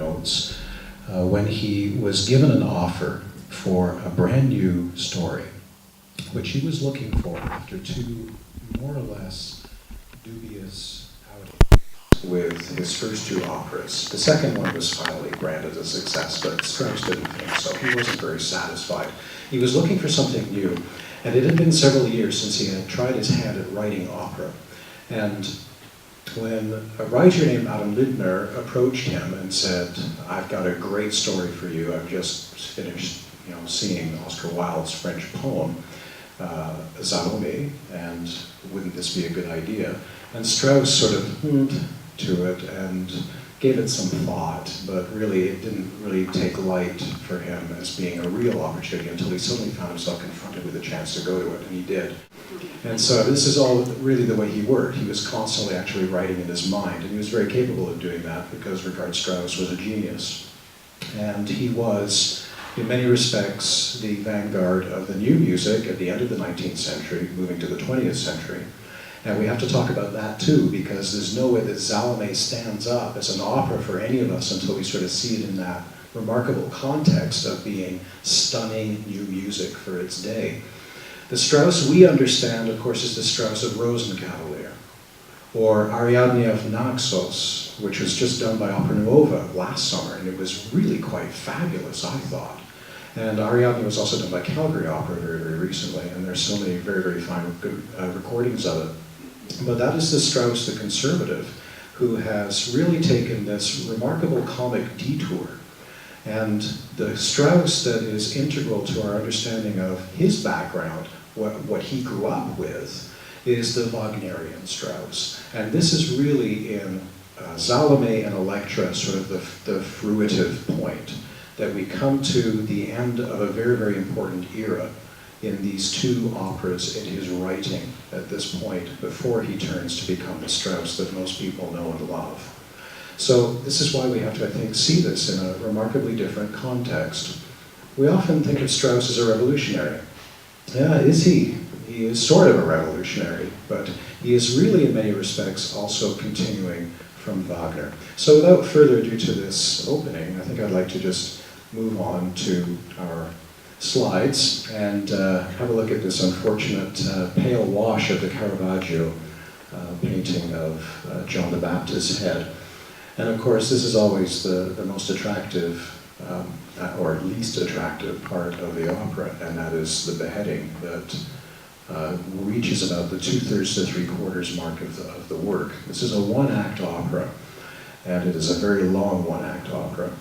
notes when he was given an offer for a brand new story, which he was looking for after two more or less dubious outings with his first two operas. The second one was finally granted a success, but Strauss didn't think so. He wasn't very satisfied. He was looking for something new, and it had been several years since he had tried his hand at writing opera. And when a writer named Adam Lindner approached him and said, "I've got a great story for you. I've just finished, seeing Oscar Wilde's French poem, Salome, and wouldn't this be a good idea?" And Strauss sort of to it and gave it some thought, but really it didn't really take light for him as being a real opportunity until he suddenly found himself confronted with a chance to go to it, and he did. And so this is all really the way he worked. He was constantly actually writing in his mind, and he was very capable of doing that because Richard Strauss was a genius. And he was, in many respects, the vanguard of the new music at the end of the 19th century, moving to the 20th century. And we have to talk about that too, because there's no way that Salome stands up as an opera for any of us until we sort of see it in that remarkable context of being stunning new music for its day. The Strauss we understand, of course, is the Strauss of Rosenkavalier, or Ariadne of Naxos, which was just done by Opera Nuova last summer, and it was really quite fabulous, I thought. And Ariadne was also done by Calgary Opera very, very recently, and there's so many very, very fine good recordings of it. But that is the Strauss, the conservative, who has really taken this remarkable comic detour. And the Strauss that is integral to our understanding of his background, what he grew up with, is the Wagnerian Strauss. And this is really in Salome and Electra, sort of the fruitive point, that we come to the end of a very, very important era in these two operas in his writing at this point, before he turns to become the Strauss that most people know and love. So this is why we have to, I think, see this in a remarkably different context. We often think of Strauss as a revolutionary. Yeah, is he? He is sort of a revolutionary, but he is really, in many respects, also continuing from Wagner. So without further ado to this opening, I think I'd like to just move on to our slides and have a look at this unfortunate pale wash of the Caravaggio painting of John the Baptist's head. And of course, this is always the most attractive, or least attractive part of the opera, and that is the beheading that reaches about the 2/3 to 3/4 mark of the work. This is a one-act opera, and it is a very long one-act opera.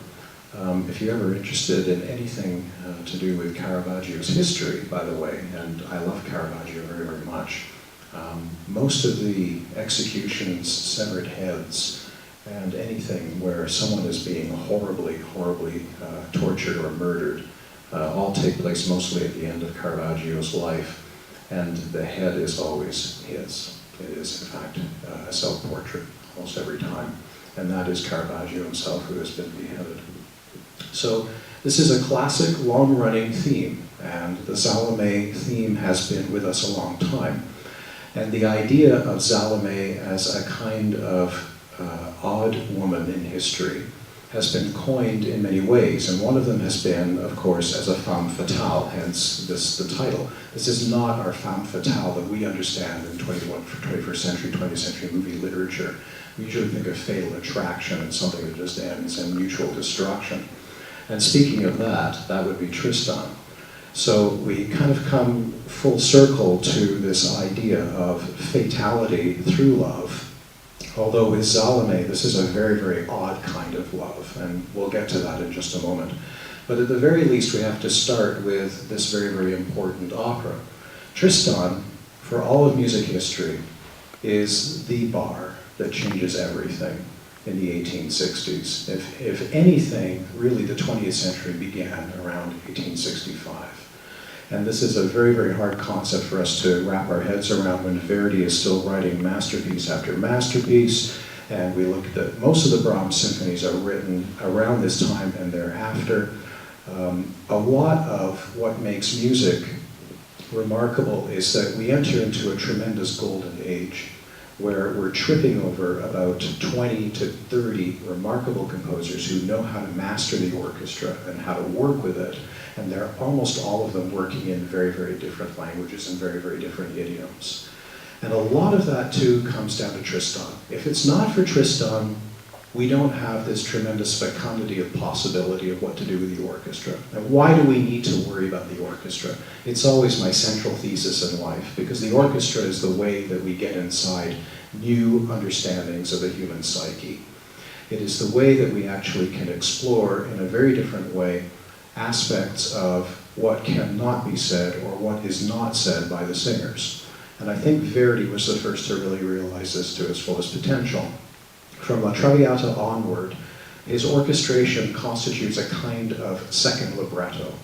If you're ever interested in anything to do with Caravaggio's history, by the way, and I love Caravaggio very, very much, most of the executions, severed heads, and anything where someone is being horribly, horribly tortured or murdered, all take place mostly at the end of Caravaggio's life, and the head is always his. It is, in fact, a self-portrait almost every time, and that is Caravaggio himself who has been beheaded. So this is a classic long-running theme, and the Salome theme has been with us a long time. And the idea of Salome as a kind of odd woman in history has been coined in many ways, and one of them has been, of course, as a femme fatale, hence the title. This is not our femme fatale that we understand in 21st century, 20th century movie literature. We usually think of fatal attraction and something that just ends in mutual destruction. And speaking of that, that would be Tristan. So we kind of come full circle to this idea of fatality through love. Although with Salome, this is a very, very odd kind of love, and we'll get to that in just a moment. But at the very least, we have to start with this very, very important opera. Tristan, for all of music history, is the bar that changes everything in the 1860s. If anything, really the 20th century began around 1865. And this is a very, very hard concept for us to wrap our heads around when Verdi is still writing masterpiece after masterpiece, and we look at that most of the Brahms symphonies are written around this time and thereafter. A lot of what makes music remarkable is that we enter into a tremendous golden age. where we're tripping over about 20 to 30 remarkable composers who know how to master the orchestra and how to work with it. And they're almost all of them working in very, very different languages and very, very different idioms. And a lot of that too comes down to Tristan. If it's not for Tristan, we don't have this tremendous fecundity of possibility of what to do with the orchestra. And why do we need to worry about the orchestra? It's always my central thesis in life, because the orchestra is the way that we get inside new understandings of the human psyche. It is the way that we actually can explore in a very different way aspects of what cannot be said or what is not said by the singers. And I think Verdi was the first to really realize this to its fullest potential. From La Traviata onward, his orchestration constitutes a kind of second libretto.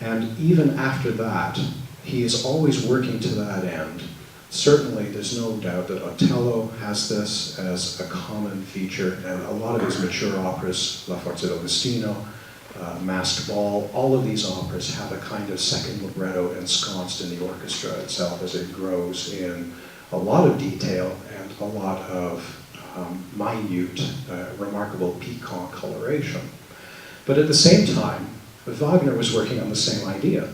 And even after that, he is always working to that end. Certainly, there's no doubt that Otello has this as a common feature, and a lot of his mature operas, La Forza d'Agostino, Masked Ball, all of these operas have a kind of second libretto ensconced in the orchestra itself as it grows in a lot of detail and a lot of minute, remarkable, piquant coloration. But at the same time, Wagner was working on the same idea.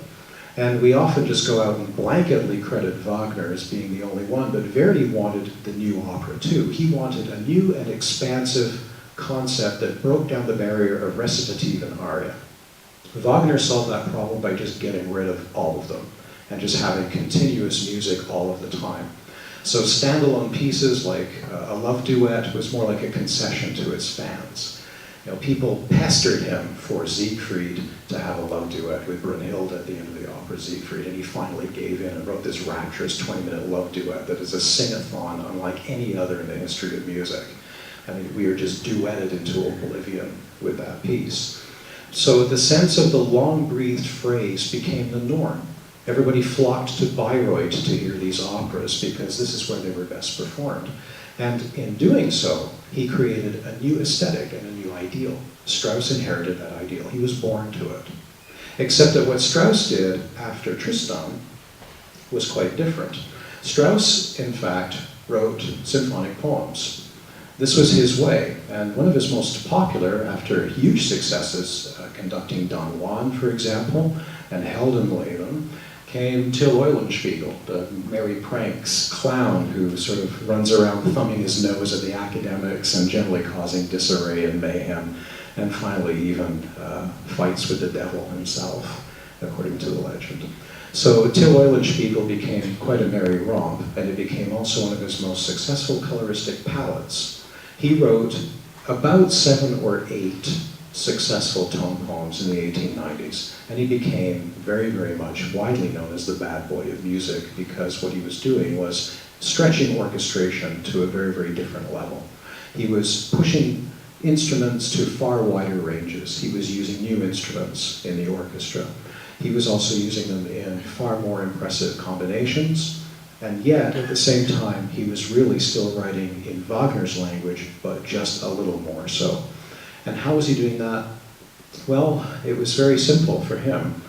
And we often just go out and blanketly credit Wagner as being the only one, but Verdi wanted the new opera too. He wanted a new and expansive concept that broke down the barrier of recitative and aria. Wagner solved that problem by just getting rid of all of them and just having continuous music all of the time. So standalone pieces like a love duet was more like a concession to his fans. You know, people pestered him for Siegfried to have a love duet with Brunhilde at the end of the opera Siegfried, and he finally gave in and wrote this rapturous 20-minute love duet that is a sing-a-thon unlike any other in the history of music. I mean, we are just duetted into oblivion with that piece. So the sense of the long-breathed phrase became the norm. Everybody flocked to Bayreuth to hear these operas because this is where they were best performed. And in doing so, he created a new aesthetic and a new ideal. Strauss inherited that ideal. He was born to it. Except that what Strauss did after Tristan was quite different. Strauss, in fact, wrote symphonic poems. This was his way, and one of his most popular, after huge successes, conducting Don Juan, for example, and Heldenleben, came Till Eulenspiegel, the merry pranks clown who sort of runs around thumbing his nose at the academics and generally causing disarray and mayhem, and finally even fights with the devil himself, according to the legend. So Till Eulenspiegel became quite a merry romp, and it became also one of his most successful coloristic palettes. He wrote about 7 or 8 successful tone poems in the 1890s, and he became very, very much widely known as the bad boy of music because what he was doing was stretching orchestration to a very, very different level. He was pushing instruments to far wider ranges. He was using new instruments in the orchestra. He was also using them in far more impressive combinations, and yet, at the same time, he was really still writing in Wagner's language, but just a little more so. And how was he doing that? Well, it was very simple for him.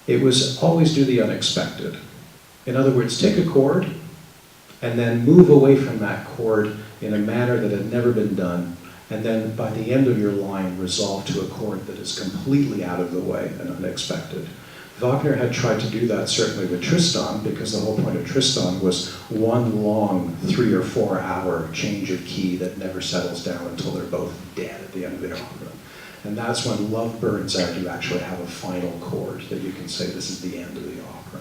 It was always do the unexpected. In other words, take a chord and then move away from that chord in a manner that had never been done, and then by the end of your line, resolve to a chord that is completely out of the way and unexpected. Wagner had tried to do that certainly with Tristan, because the whole point of Tristan was one long 3 or 4 hour change of key that never settles down until they're both dead at the end of the opera. And that's when love burns out, you actually have a final chord that you can say this is the end of the opera.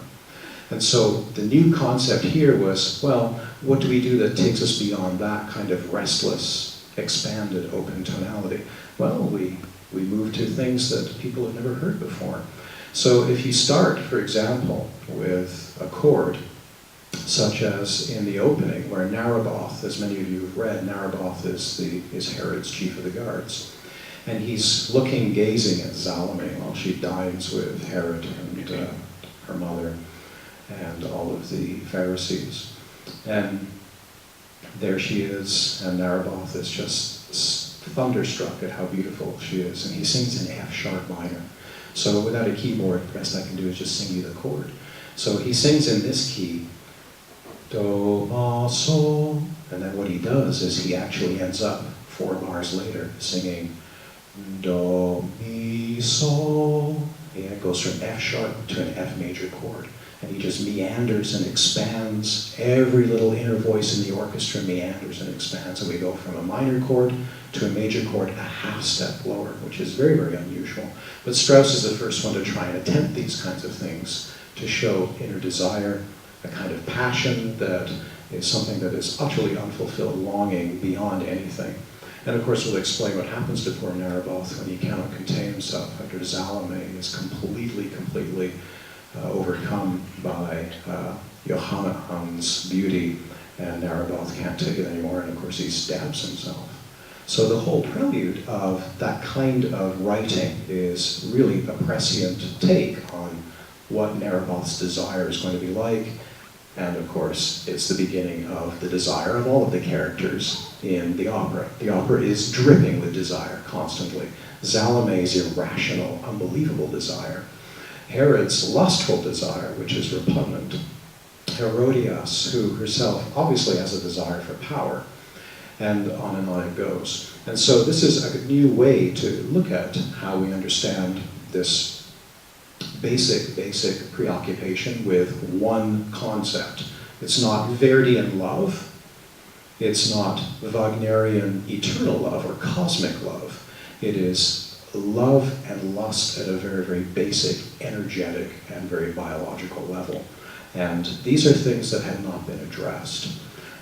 And so the new concept here was, well, what do we do that takes us beyond that kind of restless, expanded, open tonality? Well, we move to things that people have never heard before. So if you start, for example, with a chord, such as in the opening, where Naboth, as many of you have read, Naboth is Herod's chief of the guards. And he's gazing at Salome while she dines with Herod and her mother and all of the Pharisees. And there she is, and Naboth is just thunderstruck at how beautiful she is. And he sings in F sharp minor. So without a keyboard, the best I can do is just sing you the chord. So he sings in this key, Do, Ma, Sol, And then what he does is he actually ends up 4 bars later singing do, mi, sol. Yeah, it goes from F sharp to an F major chord. And he just meanders and expands. Every little inner voice in the orchestra meanders and expands. And we go from a minor chord to a major chord a half step lower, which is very, very unusual. But Strauss is the first one to try and attempt these kinds of things, to show inner desire, a kind of passion that is something that is utterly unfulfilled longing beyond anything. And of course we'll explain what happens to poor Nareboth when he cannot contain himself after Salome is completely overcome by Johanna's beauty, and Nareboth can't take it anymore, and of course he stabs himself. So the whole prelude of that kind of writing is really a prescient take on what Nareboth's desire is going to be like. And of course, it's the beginning of the desire of all of the characters in the opera. The opera is dripping with desire constantly. Salome's irrational, unbelievable desire. Herod's lustful desire, which is repugnant. Herodias, who herself obviously has a desire for power. And on it goes. And so this is a new way to look at how we understand this basic preoccupation with one concept. It's not Verdian love. It's not Wagnerian eternal love or cosmic love. It is love and lust at a very, very basic, energetic, and very biological level. And these are things that have not been addressed.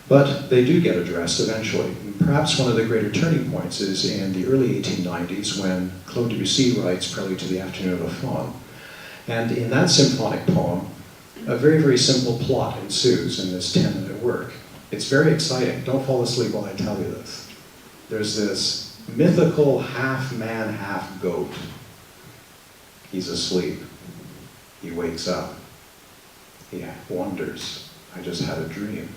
But they do get addressed eventually. Perhaps one of the greater turning points is in the early 1890s when Claude Debussy writes Prelude to the Afternoon of a Faun. And in that symphonic poem, a very, very simple plot ensues in this 10-minute work. It's very exciting. Don't fall asleep while I tell you this. There's this mythical half-man, half-goat. He's asleep. He wakes up. He wonders, I just had a dream.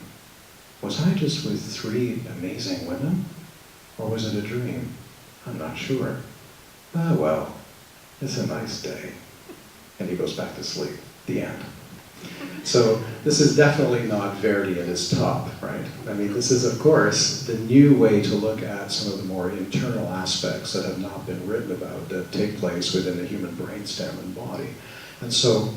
Was I just with 3 amazing women? Or was it a dream? I'm not sure. Ah, well, it's a nice day. And he goes back to sleep. The end. So this is definitely not Verdi at his top, right? I mean, this is, of course, the new way to look at some of the more internal aspects that have not been written about, that take place within the human brainstem and body. And so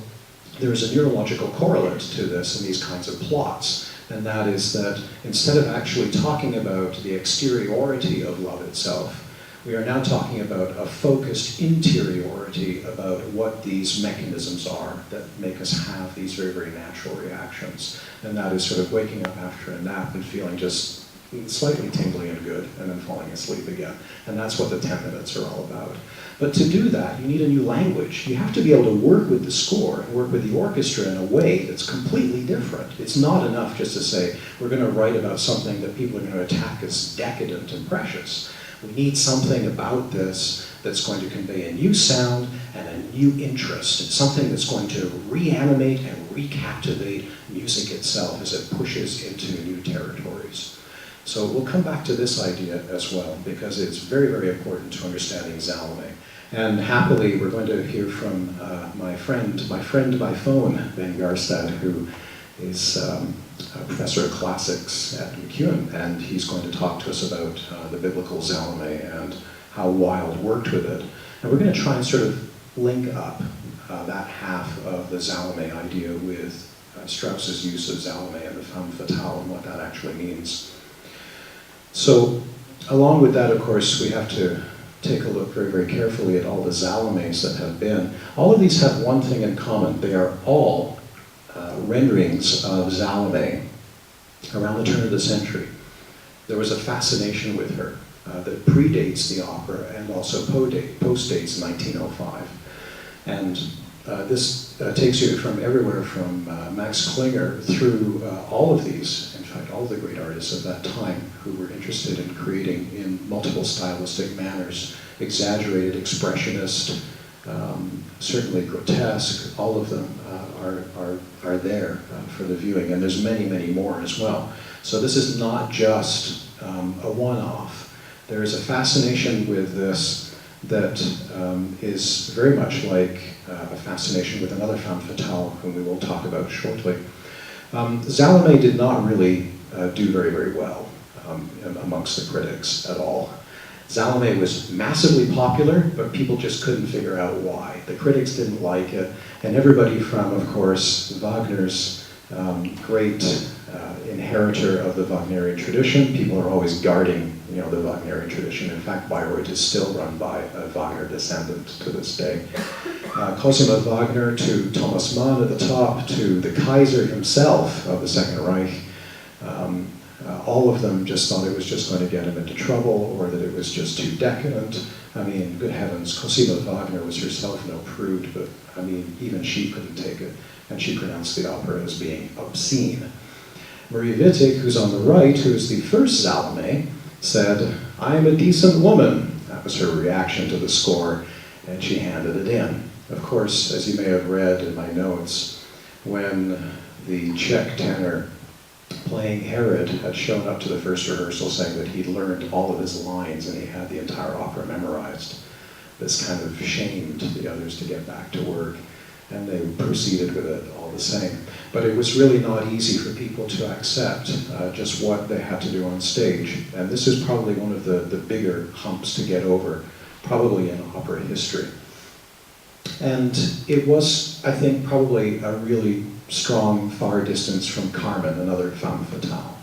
there's a neurological correlate to this in these kinds of plots, and that is that instead of actually talking about the exteriority of love itself, we are now talking about a focused interiority about what these mechanisms are that make us have these very, very natural reactions. And that is sort of waking up after a nap and feeling just slightly tingly and good, and then falling asleep again. And that's what the 10 minutes are all about. But to do that, you need a new language. You have to be able to work with the score and work with the orchestra in a way that's completely different. It's not enough just to say, we're going to write about something that people are going to attack as decadent and precious. We need something about this that's going to convey a new sound and a new interest, something that's going to reanimate and recaptivate music itself as it pushes into new territories. So we'll come back to this idea as well, because it's very, very important to understanding Salome. And happily, we're going to hear from my friend by phone, Ben Garstad, who is a professor of classics at MacEwan, and he's going to talk to us about the biblical Salome and how Wilde worked with it. And we're going to try and sort of link up that half of the Salome idea with Strauss's use of Salome and the femme fatale and what that actually means. So, along with that, of course, we have to take a look very, very carefully at all the Salomes that have been. All of these have one thing in common. They are all renderings of Salome around the turn of the century. There was a fascination with her that predates the opera and also postdates 1905. And this takes you from everywhere from Max Klinger through all of these, in fact, all the great artists of that time who were interested in creating in multiple stylistic manners, exaggerated, expressionist, certainly grotesque. All of them are there for the viewing, and there's many, many more as well. So this is not just a one-off. There is a fascination with this that is very much like a fascination with another femme fatale, whom we will talk about shortly. Salome did not really do very, very well amongst the critics at all. Salome was massively popular, but people just couldn't figure out why. The critics didn't like it, and everybody from, of course, Wagner's great inheritor of the Wagnerian tradition. People are always guarding, the Wagnerian tradition. In fact, Bayreuth is still run by a Wagner descendant to this day. Cosima Wagner to Thomas Mann at the top, to the Kaiser himself of the Second Reich. All of them just thought it was just going to get him into trouble, or that it was just too decadent. I mean, good heavens, Cosima Wagner was herself no prude, but I mean, even she couldn't take it, and she pronounced the opera as being obscene. Marie Wittig, who's on the right, who's the first Salome, said, "I am a decent woman." That was her reaction to the score, and she handed it in. Of course, as you may have read in my notes, when the Czech tenor playing Herod had shown up to the first rehearsal saying that he'd learned all of his lines and he had the entire opera memorized, this kind of shamed the others to get back to work, and they proceeded with it all the same. But it was really not easy for people to accept just what they had to do on stage, and this is probably one of the bigger humps to get over, probably in opera history. And it was, I think, probably a really strong far distance from Carmen, another femme fatale.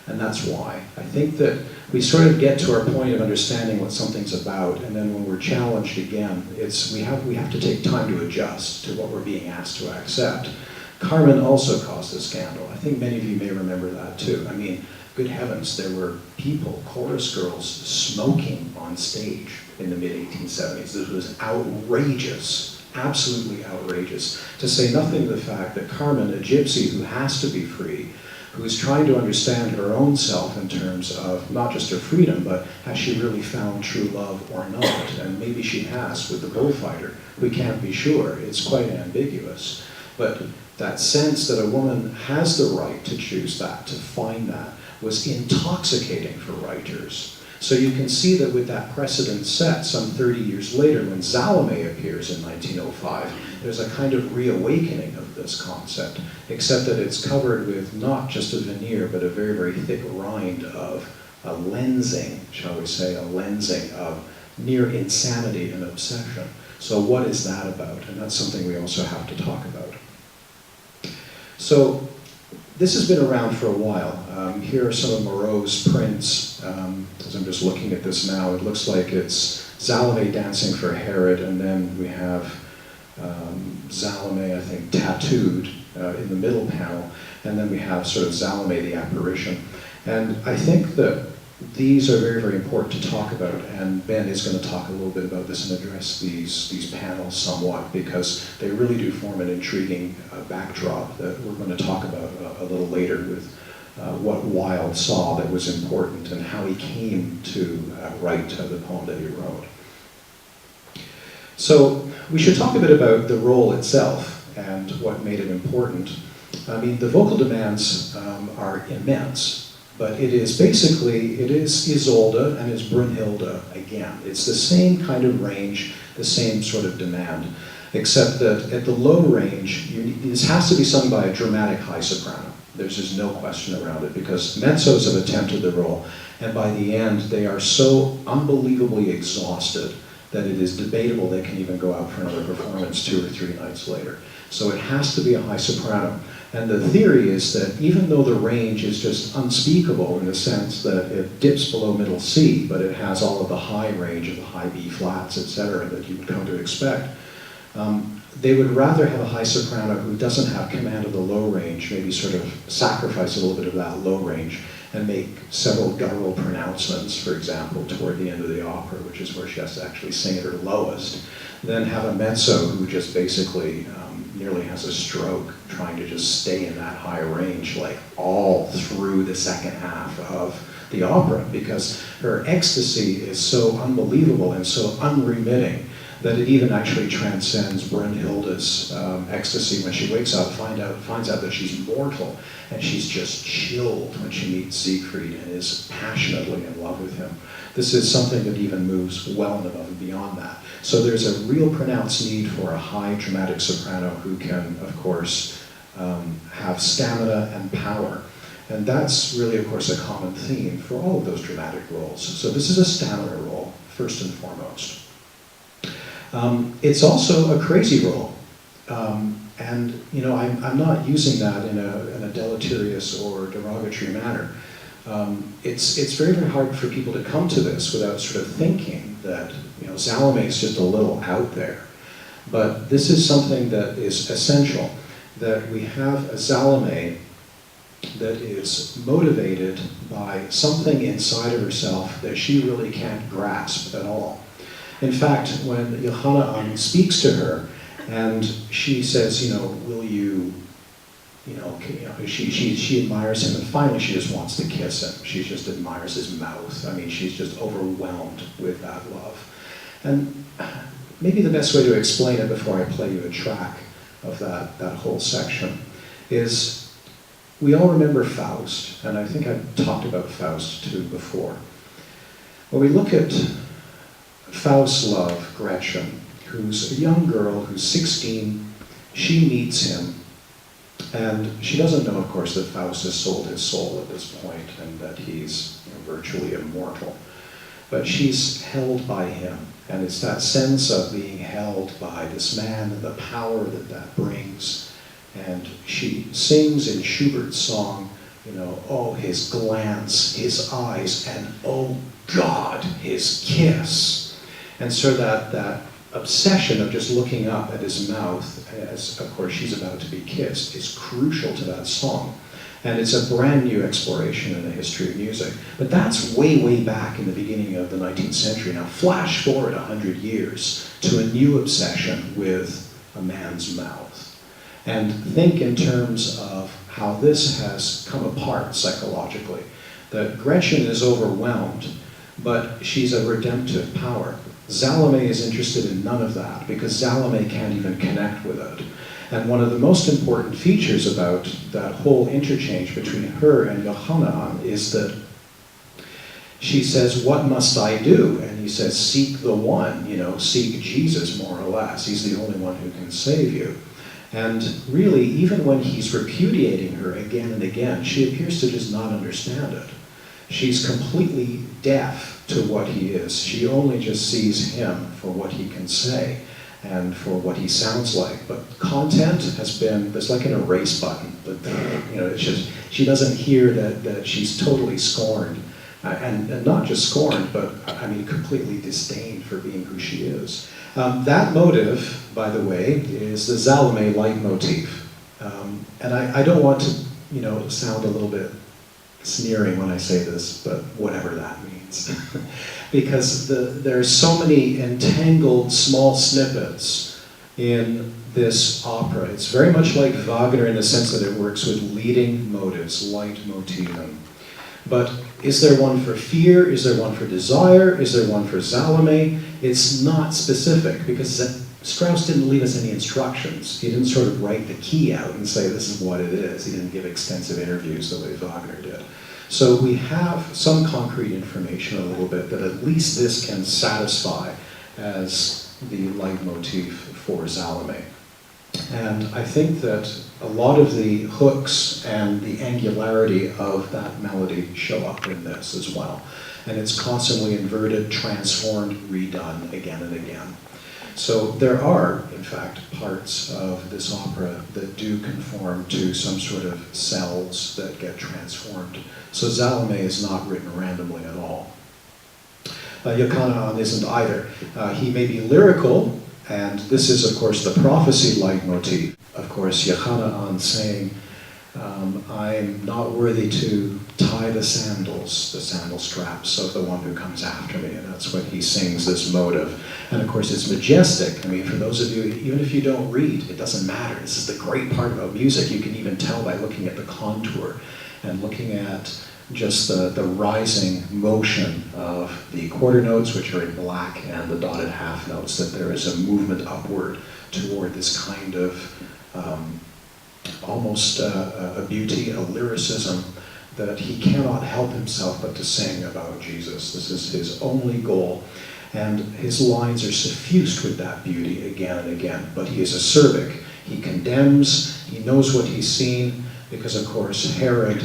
And that's why. I think that we sort of get to our point of understanding what something's about, and then when we're challenged again, we have to take time to adjust to what we're being asked to accept. Carmen also caused a scandal. I think many of you may remember that too. I mean, good heavens, there were people, chorus girls, smoking on stage in the mid-1870s. This was outrageous, absolutely outrageous, to say nothing of the fact that Carmen, a gypsy who has to be free, who is trying to understand her own self in terms of not just her freedom, but has she really found true love or not? And maybe she has with the bullfighter. We can't be sure. It's quite ambiguous. But that sense that a woman has the right to choose that, to find that, was intoxicating for writers. So you can see that with that precedent set some 30 years later, when Salome appears in 1905, there's a kind of reawakening of this concept, except that it's covered with not just a veneer, but a very, very thick rind of a lensing, shall we say, a lensing of near insanity and obsession. So what is that about? And that's something we also have to talk about. So this has been around for a while. Here are some of Moreau's prints. As I'm just looking at this now, it looks like it's Salome dancing for Herod, and then we have Salome, I think, tattooed in the middle panel, and then we have sort of Salome, the apparition. And I think that these are very, very important to talk about, and Ben is going to talk a little bit about this and address these panels somewhat, because they really do form an intriguing backdrop that we're going to talk about a little later with what Wilde saw that was important and how he came to write the poem that he wrote. So we should talk a bit about the role itself and what made it important. I mean, the vocal demands are immense. But it is basically, it is Isolde and it's Brunhilde again. It's the same kind of range, the same sort of demand, except that at the low range, this has to be sung by a dramatic high soprano. There's just no question around it, because mezzos have attempted the role, and by the end, they are so unbelievably exhausted that it is debatable they can even go out for another performance 2 or 3 nights later. So it has to be a high soprano. And the theory is that even though the range is just unspeakable in the sense that it dips below middle C, but it has all of the high range of the high B flats, etc., that you would come to expect, they would rather have a high soprano who doesn't have command of the low range, maybe sort of sacrifice a little bit of that low range and make several guttural pronouncements, for example, toward the end of the opera, which is where she has to actually sing at her lowest, then have a mezzo who just basically nearly has a stroke, trying to just stay in that high range, like all through the second half of the opera, because her ecstasy is so unbelievable and so unremitting that it even actually transcends Brunhilde's ecstasy when she wakes up, finds out that she's mortal, and she's just chilled when she meets Siegfried and is passionately in love with him. This is something that even moves well and above and beyond that. So there's a real pronounced need for a high dramatic soprano who can, of course, have stamina and power. And that's really, of course, a common theme for all of those dramatic roles. So this is a stamina role, first and foremost. It's also a crazy role. And I'm not using that in a deleterious or derogatory manner. It's very, very hard for people to come to this without sort of thinking that Salome is just a little out there. But this is something that is essential, that we have a Salome that is motivated by something inside of herself that she really can't grasp at all. In fact, when Yochanan speaks to her and she says, will you, she admires him, and finally she just wants to kiss him. She just admires his mouth. I mean, she's just overwhelmed with that love. And maybe the best way to explain it before I play you a track of that whole section is, we all remember Faust, and I think I've talked about Faust too before. When we look at Faust's love, Gretchen, who's a young girl who's 16, she meets him, and she doesn't know, of course, that Faust has sold his soul at this point and that he's virtually immortal. But she's held by him, and it's that sense of being held by this man and the power that brings. And she sings in Schubert's song, oh, his glance, his eyes, and oh God, his kiss. And so that obsession of just looking up at his mouth, as of course she's about to be kissed, is crucial to that song. And it's a brand new exploration in the history of music. But that's way, way back in the beginning of the 19th century. Now flash forward 100 years to a new obsession with a man's mouth. And think in terms of how this has come apart psychologically. That Gretchen is overwhelmed, but she's a redemptive power. Salome is interested in none of that, because Salome can't even connect with it. And one of the most important features about that whole interchange between her and Yochanan is that she says, what must I do? And he says, seek the one, seek Jesus, more or less. He's the only one who can save you. And really, even when he's repudiating her again and again, she appears to just not understand it. She's completely deaf to what he is. She only just sees him for what he can say and for what he sounds like. But content has been, there's like an erase button. It's just, she doesn't hear that she's totally scorned. And not just scorned, but I mean completely disdained for being who she is. That motive, by the way, is the Salome leitmotif. And I don't want to, sound a little bit sneering when I say this, but whatever that means. Because there's so many entangled small snippets in this opera. It's very much like Wagner in the sense that it works with leading motives, leitmotiven. But is there one for fear? Is there one for desire? Is there one for Salome? It's not specific, because Strauss didn't leave us any instructions. He didn't sort of write the key out and say this is what it is. He didn't give extensive interviews the way Wagner did. So we have some concrete information a little bit that at least this can satisfy as the leitmotif for Salome. And I think that a lot of the hooks and the angularity of that melody show up in this as well. And it's constantly inverted, transformed, redone again and again. So there are, in fact, parts of this opera that do conform to some sort of cells that get transformed. So Salome is not written randomly at all. Yochanan isn't either. He may be lyrical, and this is, of course, the prophecy leitmotif. Of course, Yochanan saying, I'm not worthy to tie the sandal straps of the one who comes after me. And that's what he sings, this motive. And of course, it's majestic. I mean, for those of you, even if you don't read, it doesn't matter. This is the great part about music. You can even tell by looking at the contour and looking at just the rising motion of the quarter notes, which are in black, and the dotted half notes, that there is a movement upward toward this kind of almost a beauty, a lyricism that he cannot help himself but to sing about Jesus. This is his only goal. And his lines are suffused with that beauty again and again. But he is acerbic. He condemns, he knows what he's seen, because of course Herod,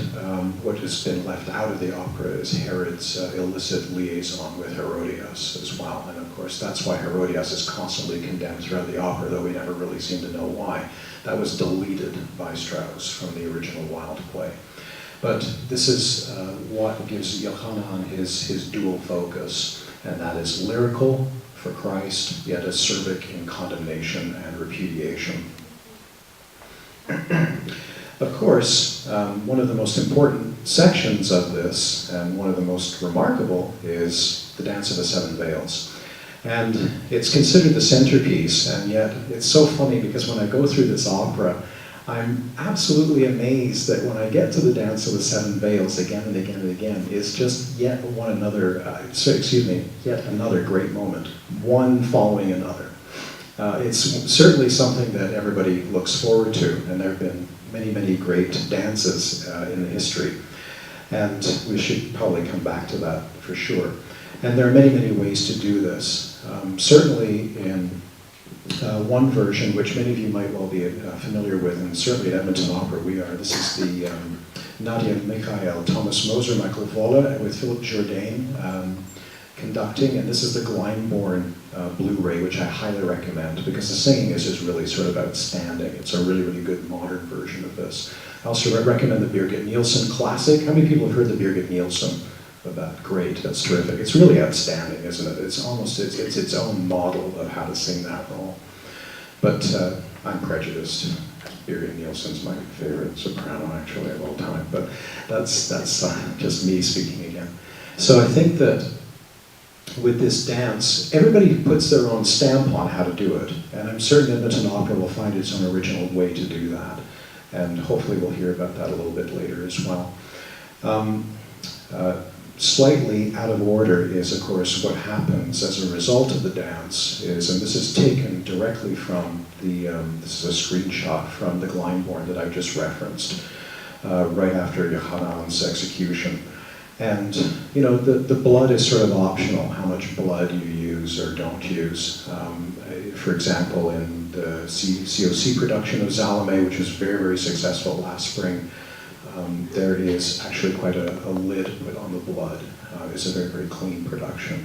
what has been left out of the opera is Herod's illicit liaison with Herodias as well, and of course that's why Herodias is constantly condemned throughout the opera, though we never really seem to know why. That was deleted by Strauss from the original Wild play. But this is what gives Yochanan his dual focus, and that is lyrical for Christ, yet acerbic in condemnation and repudiation. Of course, one of the most important sections of this, and one of the most remarkable, is the Dance of the Seven Veils. And it's considered the centerpiece, and yet it's so funny because when I go through this opera, I'm absolutely amazed that when I get to the Dance of the Seven Veils again and again and again, it's just yet another great moment, one following another. It's certainly something that everybody looks forward to, and there have been many, many great dances in the history. And we should probably come back to that for sure. And there are many, many ways to do this. Certainly in one version, which many of you might well be familiar with, and certainly at Edmonton Opera we are. This is the Nadia Mikhail, Thomas Moser, Michael Vola, with Philip Jourdain conducting, and this is the Glyndebourne Blu-ray, which I highly recommend because the singing is just really sort of outstanding. It's a really, really good modern version of this. I also recommend the Birgit Nilsson classic. How many people have heard the Birgit Nilsson? That great, that's terrific. It's really outstanding, isn't it? It's almost, it's its own model of how to sing that role. But I'm prejudiced. Birgit Nilsson's my favorite soprano, actually, of all time. But that's just me speaking again. So I think that with this dance, everybody puts their own stamp on how to do it. And I'm certain Edmonton Opera will find its own original way to do that. And hopefully we'll hear about that a little bit later as well. Slightly out of order is, of course, what happens as a result of the dance is, and this is taken directly from the, this is a screenshot from the Glyndebourne that I just referenced, right after Yochanan's execution. And, you know, the blood is sort of optional, how much blood you use or don't use. For example, in the COC production of Salome, which was very, very successful last spring, there is actually quite a lid put on the blood. It's a very, very clean production.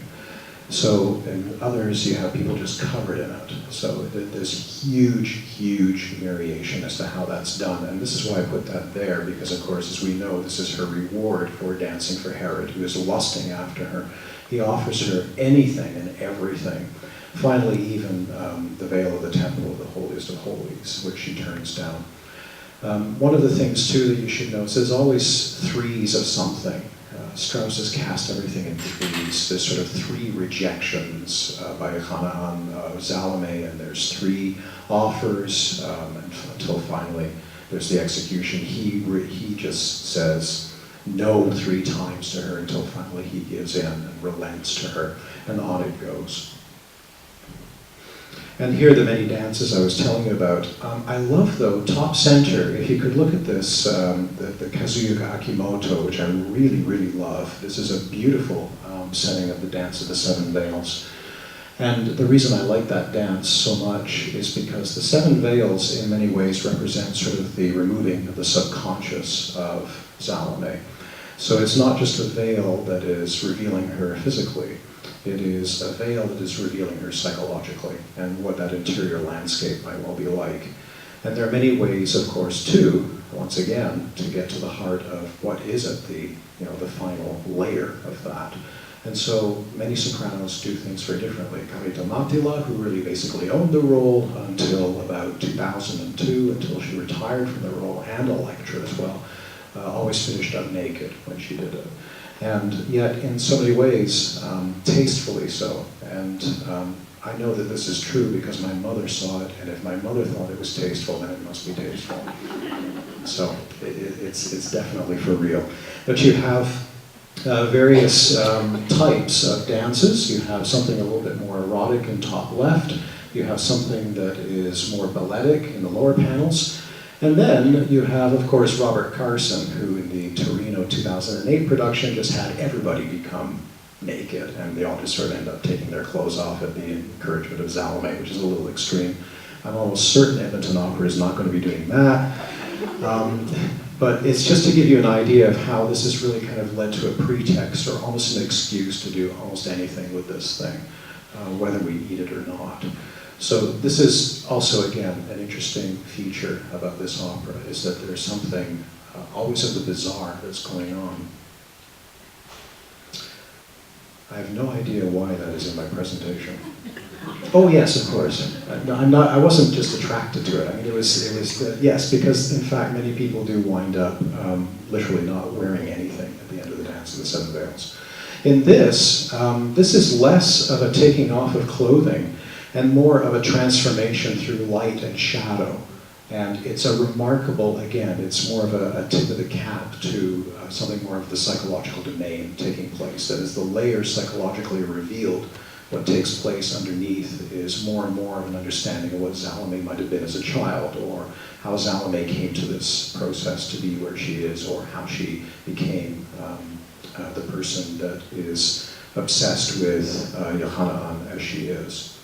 So in others, you have people just covered in it. So there's huge, huge variation as to how that's done. And this is why I put that there, because of course, as we know, this is her reward for dancing for Herod, who is lusting after her. He offers her anything and everything. Finally, even the veil of the temple of the holiest of holies, which she turns down. One of the things, too, that you should know is there's always threes of something. Strauss has cast everything in threes. There's sort of three rejections by Yochanan of Salome, and there's three offers until finally there's the execution. He just says no 3 times to her until finally he gives in and relents to her, and on it goes. And here are the many dances I was telling you about. I love, though, top center, if you could look at this, the Kazuya Akimoto, which I really, really love. This is a beautiful setting of the Dance of the Seven Veils. And the reason I like that dance so much is because the Seven Veils, in many ways, represent sort of the removing of the subconscious of Salome. So it's not just a veil that is revealing her physically. It is a veil that is revealing her psychologically and what that interior landscape might well be like. And there are many ways, of course, too, once again, to get to the heart of what is at the, the final layer of that. And so many sopranos do things very differently. Carita Mattila, who really basically owned the role until about 2002, until she retired from the role, and Electra as well, always finished up naked when she did it. And yet, in so many ways, tastefully so. And I know that this is true because my mother saw it, and if my mother thought it was tasteful, then it must be tasteful. So it's definitely for real. But you have various types of dances. You have something a little bit more erotic in top left. You have something that is more balletic in the lower panels. And then you have, of course, Robert Carson, who in the Torino 2008 production just had everybody become naked, and they all just sort of end up taking their clothes off at the encouragement of Salome, which is a little extreme. I'm almost certain Edmonton Opera is not going to be doing that. But it's just to give you an idea of how this has really kind of led to a pretext or almost an excuse to do almost anything with this thing, whether we need it or not. So this is also, again, an interesting feature about this opera, is that there's something always of the bizarre that's going on. I have no idea why that is in my presentation. Oh yes, of course. I wasn't just attracted to it. I mean, it was yes, because in fact many people do wind up literally not wearing anything at the end of the Dance of the Seven Veils. In this, this is less of a taking off of clothing and more of a transformation through light and shadow. And it's a remarkable, again, it's more of a tip of the cap to something more of the psychological domain taking place. That is, the layers psychologically revealed. What takes place underneath is more and more of an understanding of what Salome might have been as a child, or how Salome came to this process to be where she is, or how she became the person that is obsessed with Johanna as she is.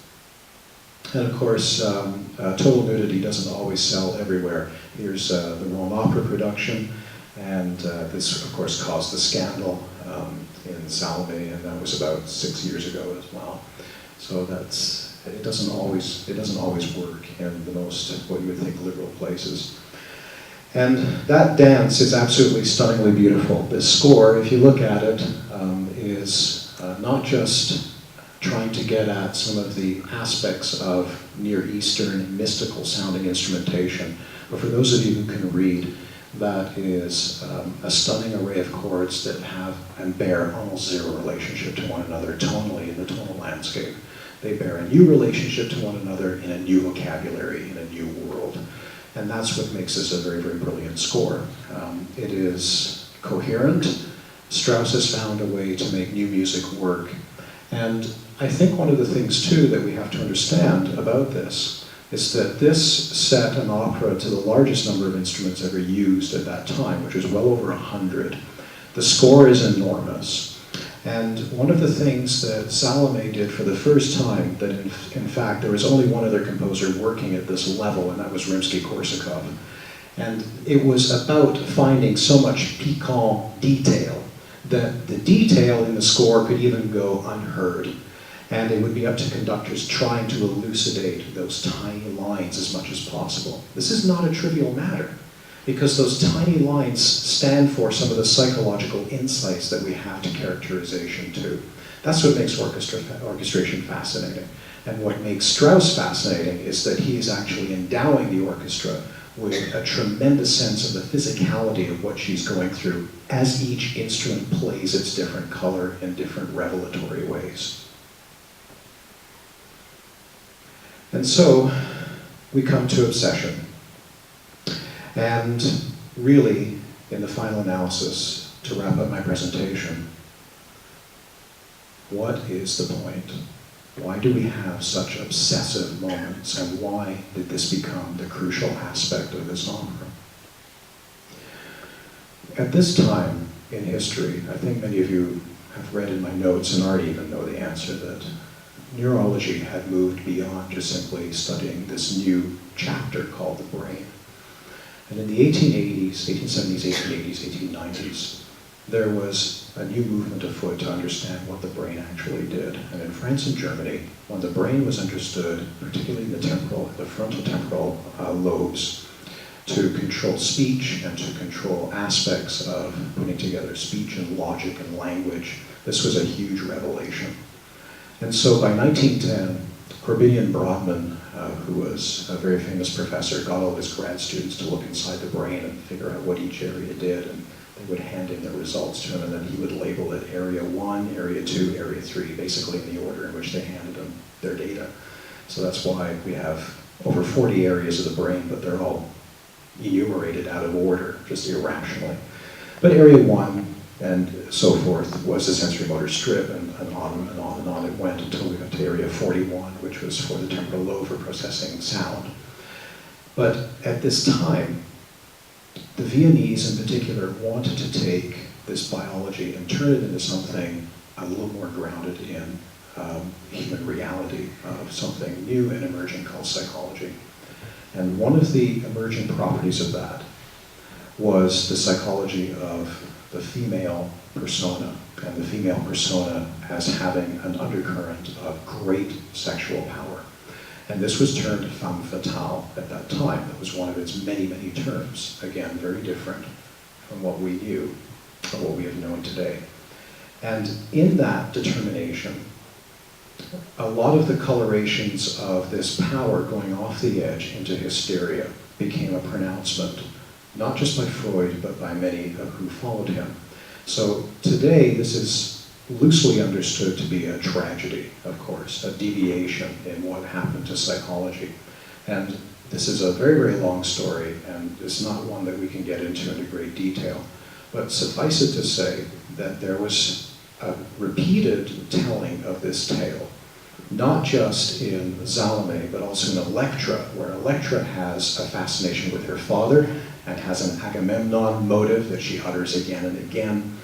And of course, total nudity doesn't always sell everywhere. Here's the Rome Opera production, and this, of course, caused the scandal in Salome, and that was about 6 years ago as well. So it doesn't always work in the most, what you would think, liberal places. And that dance is absolutely stunningly beautiful. This score, if you look at it, is not just trying to get at some of the aspects of Near Eastern mystical sounding instrumentation, but for those of you who can read, that is a stunning array of chords that have and bear almost zero relationship to one another tonally in the tonal landscape. They bear a new relationship to one another in a new vocabulary, in a new world. And that's what makes this a very, very brilliant score. It is coherent. Strauss has found a way to make new music work. And I think one of the things, too, that we have to understand about this is that this set an opera to the largest number of instruments ever used at that time, which was well over 100. The score is enormous. And one of the things that Salome did for the first time, that in fact there was only one other composer working at this level, and that was Rimsky-Korsakov. And it was about finding so much piquant detail that the detail in the score could even go unheard. And it would be up to conductors trying to elucidate those tiny lines as much as possible. This is not a trivial matter, because those tiny lines stand for some of the psychological insights that we have to characterization too. That's what makes orchestration fascinating. And what makes Strauss fascinating is that he is actually endowing the orchestra with a tremendous sense of the physicality of what she's going through as each instrument plays its different color in different revelatory ways. And so we come to obsession. And really, in the final analysis, to wrap up my presentation, what is the point? Why do we have such obsessive moments, and why did this become the crucial aspect of this opera? At this time in history, I think many of you have read in my notes and already even know the answer, that neurology had moved beyond just simply studying this new chapter called the brain. And in the 1880s, 1870s, 1880s, 1890s, there was a new movement afoot to understand what the brain actually did. And in France and Germany, when the brain was understood, particularly in the frontotemporal lobes, to control speech and to control aspects of putting together speech and logic and language, this was a huge revelation. And so by 1910, Corbinian Brodmann, who was a very famous professor, got all of his grad students to look inside the brain and figure out what each area did, and they would hand in their results to him, and then he would label it Area 1, Area 2, Area 3, basically in the order in which they handed him their data. So that's why we have over 40 areas of the brain, but they're all enumerated out of order, just irrationally. But Area 1 and so forth was the sensory motor strip, and on and on and on it went until we got to Area 41, which was for the temporal lobe for processing sound. But at this time, the Viennese in particular wanted to take this biology and turn it into something a little more grounded in human reality, of something new and emerging called psychology. And one of the emerging properties of that was the psychology of the female persona, and the female persona as having an undercurrent of great sexual power. And this was termed femme fatale at that time. That was one of its many, many terms. Again, very different from what we knew, or what we have known today. And in that determination, a lot of the colorations of this power going off the edge into hysteria became a pronouncement, not just by Freud, but by many who followed him. So today, this is loosely understood to be a tragedy, of course, a deviation in what happened to psychology. And this is a very, very long story, and it's not one that we can get into great detail. But suffice it to say that there was a repeated telling of this tale, not just in Salome, but also in Electra, where Electra has a fascination with her father and has an Agamemnon motive that she utters again and again.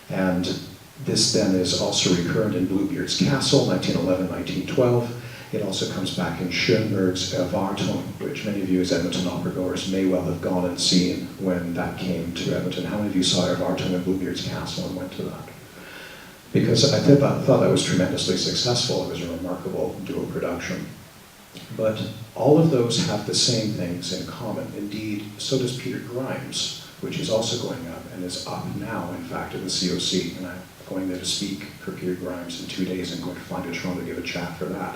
And this then is also recurrent in Bluebeard's Castle, 1911, 1912. It also comes back in Schoenberg's Auditorium, which many of you as Edmonton opera goers may well have gone and seen when that came to Edmonton. How many of you saw Auditorium in Bluebeard's Castle and went to that? Because I thought that was tremendously successful. It was a remarkable dual production. But all of those have the same things in common. Indeed, so does Peter Grimes, which is also going up and is up now, in fact, at the COC. And I'm going there to speak for Peter Grimes in 2 days and going to fly to Toronto to give a chat for that.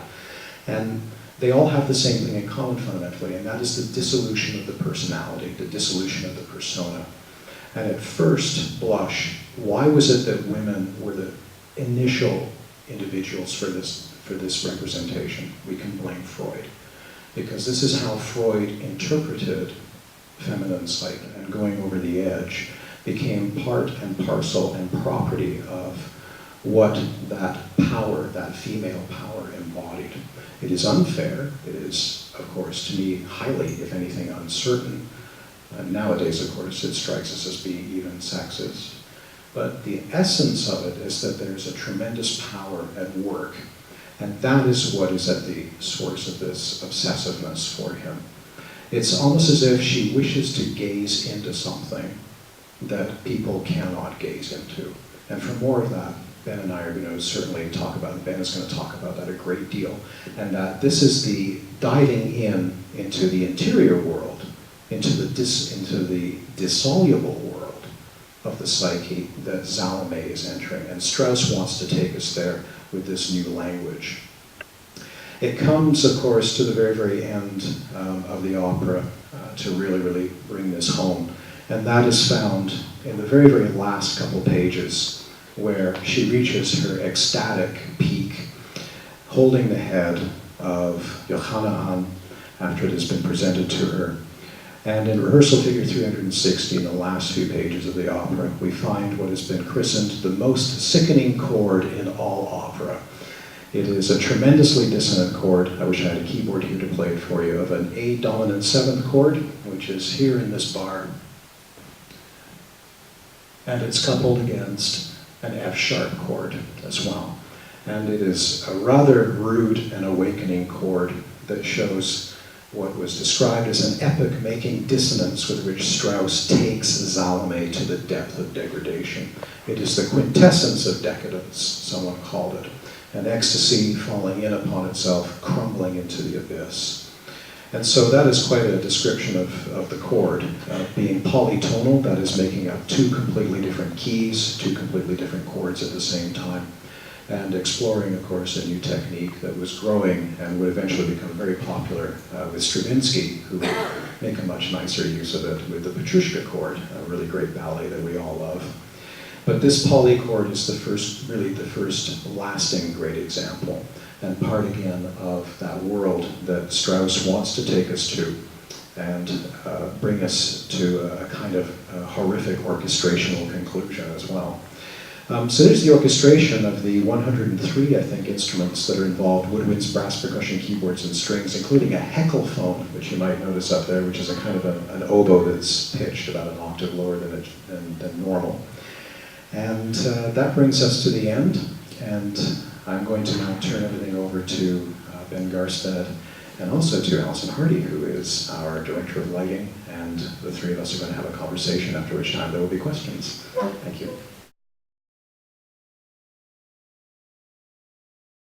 And they all have the same thing in common fundamentally, and that is the dissolution of the personality, the dissolution of the persona. And at first blush, why was it that women were the initial individuals for this representation? We can blame Freud, because this is how Freud interpreted feminine sight, and going over the edge became part and parcel and property of what that power, that female power, embodied. It is unfair. It is, of course, to me, highly, if anything, uncertain. And nowadays, of course, it strikes us as being even sexist. But the essence of it is that there's a tremendous power at work. And that is what is at the source of this obsessiveness for him. It's almost as if she wishes to gaze into something that people cannot gaze into. And for more of that, Ben and I are going to certainly talk about it. Ben is going to talk about that a great deal. And that this is the diving into the interior world, into the dissoluble world of the psyche that Salome is entering. And Strauss wants to take us there with this new language. It comes, of course, to the very, very end of the opera to really, really bring this home. And that is found in the very, very last couple pages, where she reaches her ecstatic peak, holding the head of Johanna after it has been presented to her. And in rehearsal figure 360, in the last few pages of the opera, we find what has been christened the most sickening chord in all opera. It is a tremendously dissonant chord. I wish I had a keyboard here to play it for you, of an A dominant 7th chord, which is here in this bar. And it's coupled against an F sharp chord as well. And it is a rather rude and awakening chord that shows what was described as an epoch-making dissonance with which Strauss takes Salome to the depth of degradation. It is the quintessence of decadence, someone called it. An ecstasy falling in upon itself, crumbling into the abyss. And so that is quite a description of the chord. Being polytonal, that is making up 2 completely different keys, 2 completely different chords at the same time. And exploring, of course, a new technique that was growing and would eventually become very popular with Stravinsky, who would make a much nicer use of it with the Petrushka chord, a really great ballet that we all love. But this polychord is really the first lasting great example, and part again of that world that Strauss wants to take us to and bring us to a kind of horrific orchestrational conclusion as well. So there's the orchestration of the 103, I think, instruments that are involved: woodwinds, brass, percussion, keyboards, and strings, including a heckelphone, which you might notice up there, which is a kind of an oboe that's pitched about an octave lower than normal. And that brings us to the end, and I'm going to now turn everything over to Ben Garstead and also to Alison Hardy, who is our Director of Lighting, and the three of us are going to have a conversation, after which time there will be questions. Thank you.